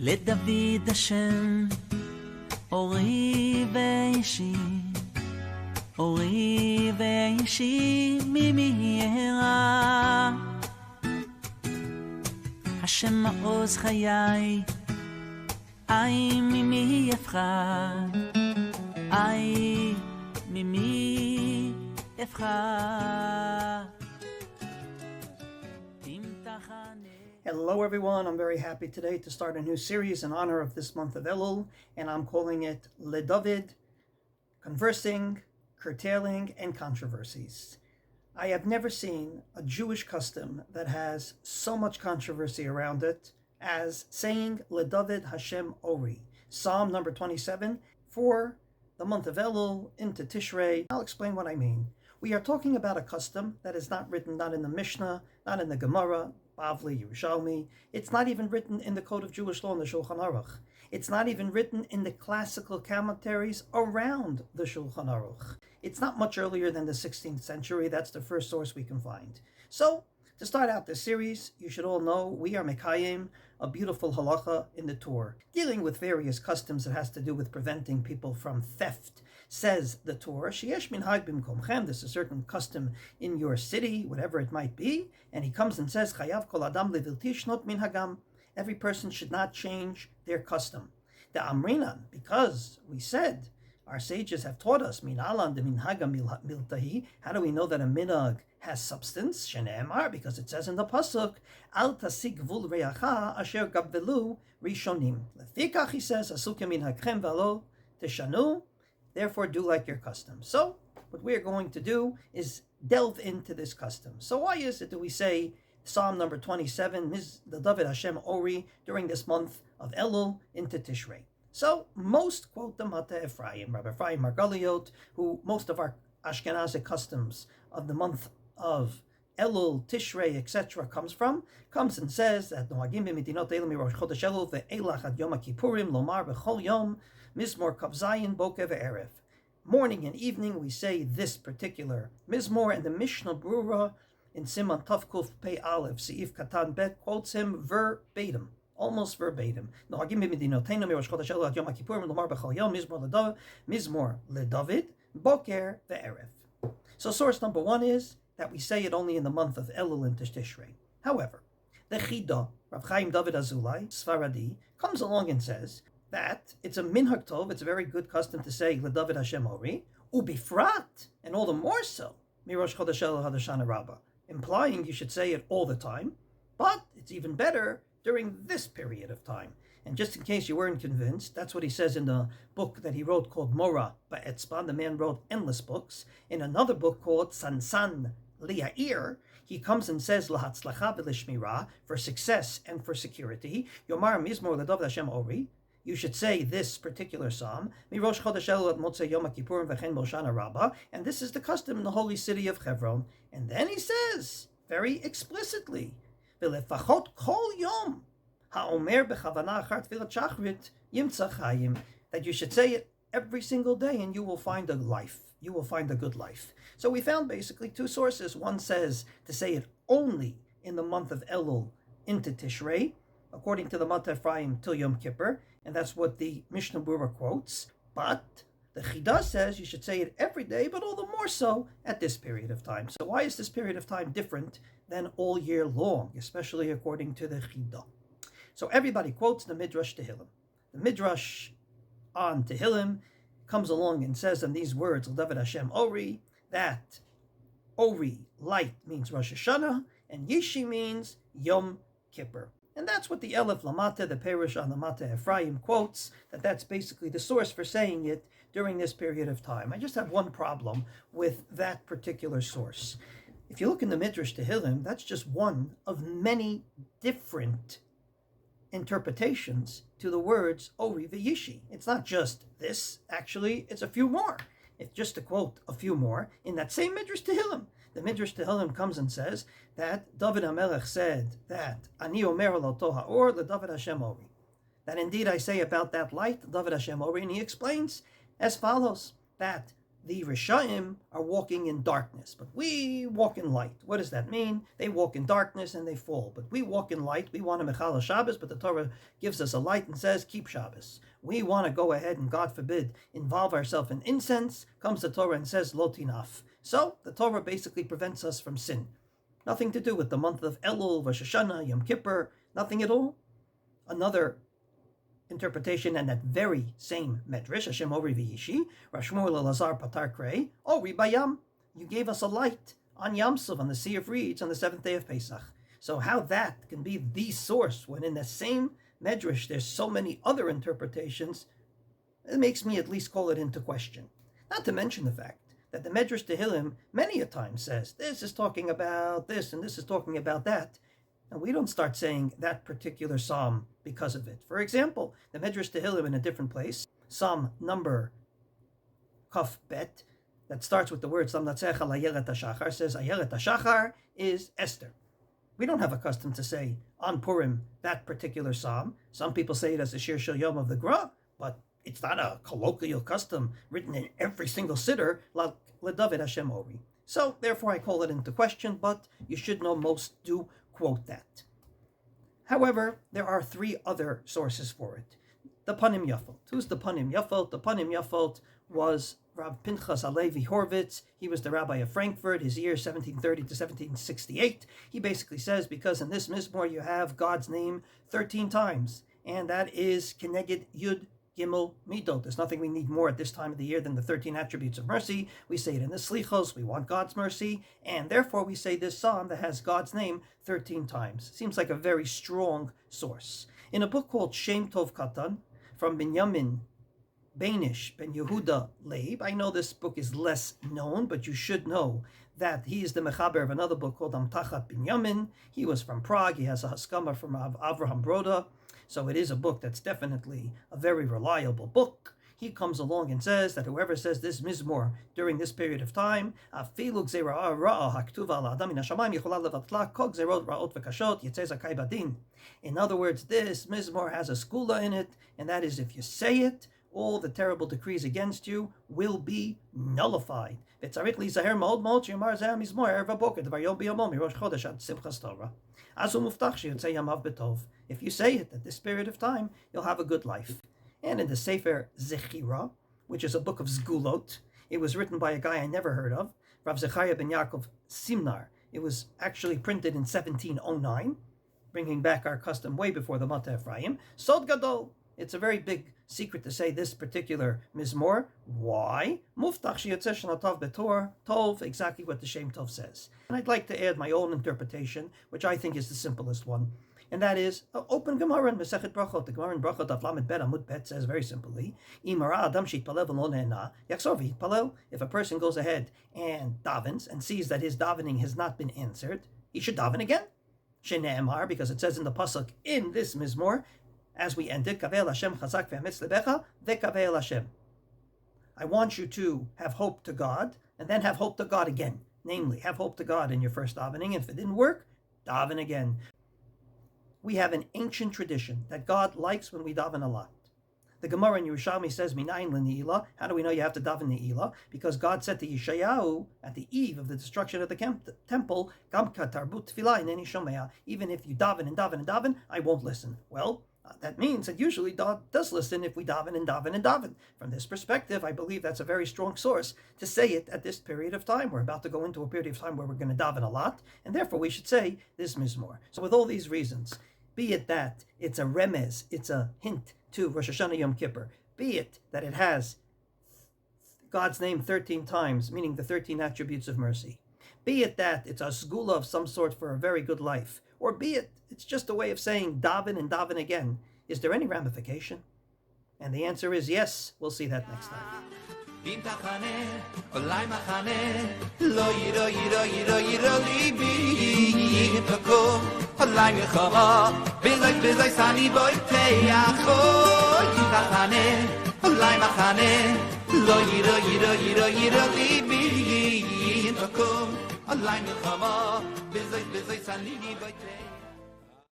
LeDavid השם אורי ואישי, אורי ואישי ממי ירא. השם מעוז חיי, אי ממי יפחד, אי ממי יפחד. Hello everyone, I'm very happy today to start a new series in honor of this month of Elul, and I'm calling it LeDavid, Conversing, Curtailing, and Controversies. I have never seen a Jewish custom that has so much controversy around it as saying LeDavid Hashem Ori, Psalm number 27, for the month of Elul into Tishrei. I'll explain what I mean. We are talking about a custom that is not written, not in the Mishnah, not in the Gemara, Bavli, Yerushalmi. It's not even written in the Code of Jewish Law in the Shulchan Aruch. It's not even written in the classical commentaries around the Shulchan Aruch. It's not much earlier than the 16th century. That's the first source we can find. So, to start out this series, you should all know we are Mekayim, a beautiful halacha in the Torah, dealing with various customs that has to do with preventing people from theft. Says the Torah, Sheyesh minhag bimkomchem, there's a certain custom in your city, whatever it might be, and he comes and says, Chayav kol adam leviltish not minhagam, every person should not change their custom. The Amrinan, because we said, our sages have taught us, minalan de minhagam miltahi, how do we know that a minhag has substance? Shene'emar, because it says in the pasuk, al tasik gvul reacha asher gabvelu rishonim. Lefikach, he says, asukem minhagchem valo teshanu, therefore do like your custom. So, what we are going to do is delve into this custom. So why is it that we say Psalm number 27, LeDavid Hashem Ori, during this month of Elul into Tishrei? So, most quote the Mata Ephraim, Rabbi Ephraim Margaliot, who most of our Ashkenazic customs of the month of Elul, Tishrei, etc. comes and says that Nohagim b'medinot Elul mirosh chodesh Elul ve'elach ad Yom Kippurim lomar b'chol yom Mizmor Kavzayin Bokev Erev. Morning and evening we say this particular Mizmor, and the Mishnah Brura in Siman Tavkuf Pei Aleph Seif Katan Bet quotes him verbatim, almost verbatim. Nohagim b'medinoteinu mirosh chodesh Elul ad Yom Kippurim lomar b'chol yom Mizmor LeDavid Boker ve'erev. So source number one is that we say it only in the month of Elul and Tishrei. However, the Chida, Rav Chaim David Azulai, Sfaradi, comes along and says that it's a minhag tov, it's a very good custom to say LeDavid Hashem Ori, ubifrat, and all the more so, mirosh chodesh Elul hadashana rabbah, implying you should say it all the time, but it's even better during this period of time. And just in case you weren't convinced, that's what he says in the book that he wrote called Mora Ba'etzban. The man wrote endless books. In another book called Sansan Lia'ir, he comes and says Lahatzlacha v'lishmira, for success and for security. Yomar Mizmor LeDavid Hashem Ori, you should say this particular psalm, Mirosh Chodesh Elul ad Motzei Yom Kippurim v'chen Moshana Rabbah, and this is the custom in the holy city of Hebron. And then he says, very explicitly, V'lefachot kol yom ha'omer b'chavana achar tfilat shachrit yimtza chayim, that you should say it every single day and you will find a life. You will find a good life. So we found basically two sources. One says to say it only in the month of Elul into Tishrei, according to the Mata Ephraim till Yom Kippur, and that's what the Mishnah Brura quotes. But the Chida says you should say it every day, but all the more so at this period of time. So why is this period of time different than all year long, especially according to the Chida? So everybody quotes the Midrash Tehillim. The Midrash on Tehillim comes along and says in these words, LeDavid Hashem Ori, that Ori, light, means Rosh Hashanah, and Yishi means Yom Kippur. And that's what the Elef Lamata, the Perush on the Mata Ephraim, quotes, that's basically the source for saying it during this period of time. I just have one problem with that particular source. If you look in the Midrash Tehillim, that's just one of many different interpretations to the words Ori v'Yishi. It's not just this, actually, it's a few more. If just to quote a few more, in that same Midrash Tehillim, the Midrash Tehillim comes and says that David HaMelech said that Ani Omer Lo Ha'or LeDavid Hashem Ori, that indeed I say about that light, David Hashem Ori, and he explains as follows, that the Rishayim are walking in darkness, but we walk in light. What does that mean? They walk in darkness and they fall, but we walk in light. We want to Mechala Shabbos, but the Torah gives us a light and says, keep Shabbos. We want to go ahead and, God forbid, involve ourselves in incense. Comes the Torah and says, Lo tinaf. So the Torah basically prevents us from sin. Nothing to do with the month of Elul, Rosh Hashanah, Yom Kippur, nothing at all. Another interpretation, and that very same medrash, Hashem Ori V'Yishi, Rav Shmuel Elazar Patar Krei, Ori Bayam, you gave us a light on Yam Sov, on the Sea of Reeds, on the 7th day of Pesach. So how that can be the source when in the same medrash there's so many other interpretations, it makes me at least call it into question. Not to mention the fact that the Medrash Tehillim many a time says, this is talking about this and this is talking about that. And we don't start saying that particular psalm because of it. For example, the Medrash Tehillim in a different place, Psalm number Kaf Bet, that starts with the words Lamnatzecha Ayelet HaShachar, says Ayelet HaShachar is Esther. We don't have a custom to say on Purim that particular psalm. Some people say it as the Shir Shel Yom of the Gra, but it's not a colloquial custom written in every single siddur like LeDavid Hashem Ori. So therefore I call it into question, but you should know most do quote that. However, there are 3 other sources for it. The Panim Yafot. Who's the Panim Yafot? The Panim Yafot was Rav Pinchas Alevi Horvitz. He was the rabbi of Frankfurt, his year 1730 to 1768. He basically says, because in this Mizmor you have God's name 13 times, and that is Keneged Yud Gimel Midot. There's nothing we need more at this time of the year than the 13 attributes of mercy. We say it in the Slichos. We want God's mercy, and therefore we say this psalm that has God's name 13 times. Seems like a very strong source. In a book called Shem Tov Katan, from Binyamin Beinish Ben Yehuda Leib, I know this book is less known, but you should know that he is the mechaber of another book called Amtachat Binyamin. He was from Prague. He has a haskama from Avraham Broda. So it is a book that's definitely a very reliable book. He comes along and says that whoever says this Mizmor during this period of time, in other words, this Mizmor has a skula in it, and that is if you say it, all the terrible decrees against you will be nullified. If you say it at this period of time, you'll have a good life. And in the Sefer Zechira, which is a book of Zgulot, it was written by a guy I never heard of, Rav Zechariah ben Yaakov Simnar. It was actually printed in 1709, bringing back our custom way before the Mata Ephraim. Sod Gadol. It's a very big secret to say this particular Mizmor. Why? Muftach sheyotzeh shnatav betor tov, exactly what the Shem Tov says. And I'd like to add my own interpretation, which I think is the simplest one. And that is, open Gemara in Masechet Brachot. The Gemara in Brachot of Lamed Bet Amud Bet says very simply, if a person goes ahead and davens and sees that his davening has not been answered, he should daven again. Shene'emar, because it says in the pasuk in this Mizmor, as we ended, Kavel Hashem Chazak ve'ametz lebecha ve'kavel Hashem. I want you to have hope to God, and then have hope to God again. Namely, have hope to God in your first davening, and if it didn't work, daven again. We have an ancient tradition that God likes when we daven a lot. The Gemara in Yerushalmi says, Minayin l'ne'ilah. How do we know you have to daven ne'ilah? Because God said to Yeshayahu at the eve of the destruction of the temple, Gam katarbut tefillah ineni shomea. Even if you daven and daven and daven, I won't listen. Well, that means that usually God does listen if we daven and daven and daven. From this perspective, I believe that's a very strong source to say it at this period of time. We're about to go into a period of time where we're going to daven a lot, and therefore we should say this Mizmor. So with all these reasons, be it that it's a remez, it's a hint to Rosh Hashanah Yom Kippur, be it that it has God's name 13 times, meaning the 13 attributes of mercy, be it that it's a segula of some sort for a very good life, or be it it's just a way of saying daven and daven again, is there any ramification? And the answer is yes. We'll see that next time. אם תחנה, אולי מחנה, לא יירו, יירו, יירו, יירו ליבי, אם תקום, אולי מלחמה, בלוי, בלוי, סני בוי תיאחו, אם תחנה, אולי מחנה, לא יירו, יירו, יירו, יירו ליבי, אם תקום, אולי מלחמה, בלוי, בלוי, סני בוי תיאחו.